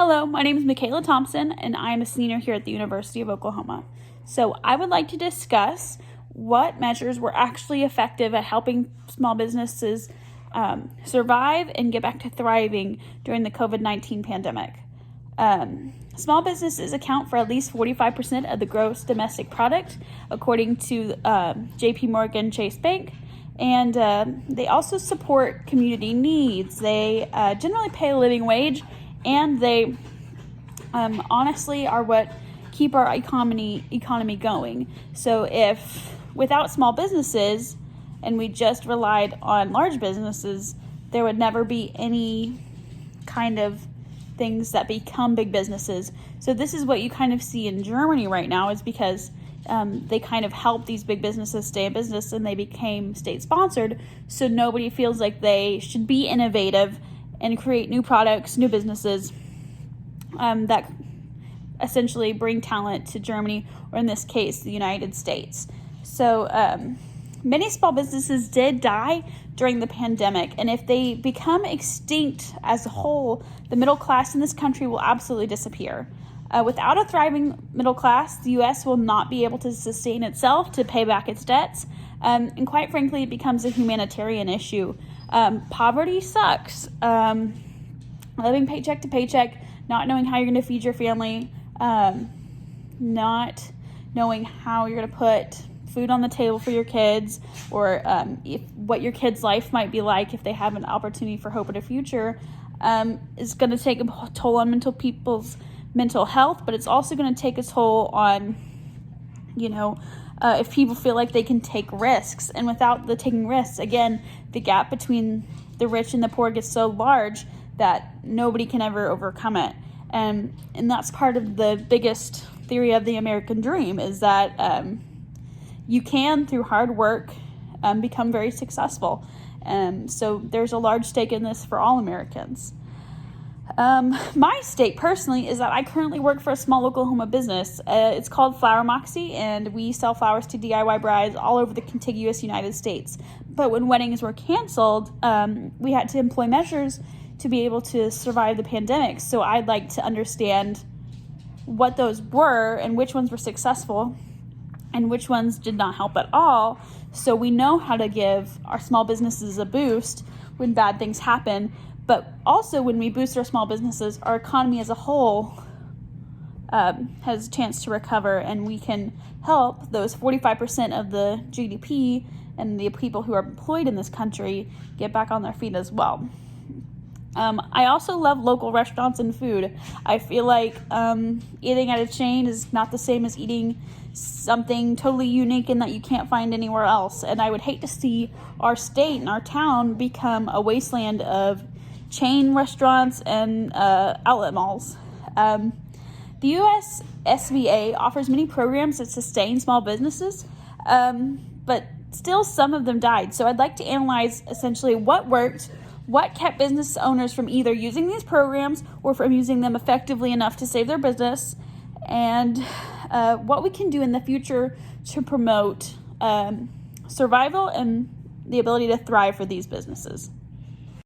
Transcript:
Hello, my name is Michaela Thompson, and I am a senior here at the University of Oklahoma. So I would like to discuss what measures were actually effective at helping small businesses survive and get back to thriving during the COVID-19 pandemic. Small businesses account for at least 45% of the gross domestic product, according to J.P. Morgan Chase Bank. And they also support community needs. They generally pay a living wage, and they honestly are what keep our economy going. So if without small businesses and we just relied on large businesses, there would never be any kind of things that become big businesses. So this is what you kind of see in Germany right now, is because they kind of helped these big businesses stay in business, and they became state sponsored, so nobody feels like they should be innovative and create new products, new businesses that essentially bring talent to Germany, or in this case, the United States. So many small businesses did die during the pandemic, and if they become extinct as a whole, the middle class in this country will absolutely disappear. Without a thriving middle class, the U.S. will not be able to sustain itself to pay back its debts, and quite frankly, it becomes a humanitarian issue. Poverty sucks. Living paycheck to paycheck, not knowing how you're going to feed your family, not knowing how you're going to put food on the table for your kids, or what your kid's life might be like if they have an opportunity for hope in the future, is going to take a toll on people's mental health, but it's also going to take a toll on, if people feel like they can take risks. And without the taking risks, again, the gap between the rich and the poor gets so large that nobody can ever overcome it. And that's part of the biggest theory of the American dream, is that you can, through hard work, become very successful. So there's a large stake in this for all Americans. My stake personally is that I currently work for a small Oklahoma business. It's called Flower Moxie, and we sell flowers to DIY brides all over the contiguous United States. But when weddings were canceled, we had to employ measures to be able to survive the pandemic. So I'd like to understand what those were and which ones were successful and which ones did not help at all, so we know how to give our small businesses a boost when bad things happen. But also, when we boost our small businesses, our economy as a whole has a chance to recover, and we can help those 45% of the GDP and the people who are employed in this country get back on their feet as well. I also love local restaurants and food. I feel like eating at a chain is not the same as eating something totally unique and that you can't find anywhere else. And I would hate to see our state and our town become a wasteland of chain restaurants and outlet malls. The U.S. SBA offers many programs that sustain small businesses, but still some of them died. So I'd like to analyze essentially what worked, what kept business owners from either using these programs or from using them effectively enough to save their business, and what we can do in the future to promote survival and the ability to thrive for these businesses.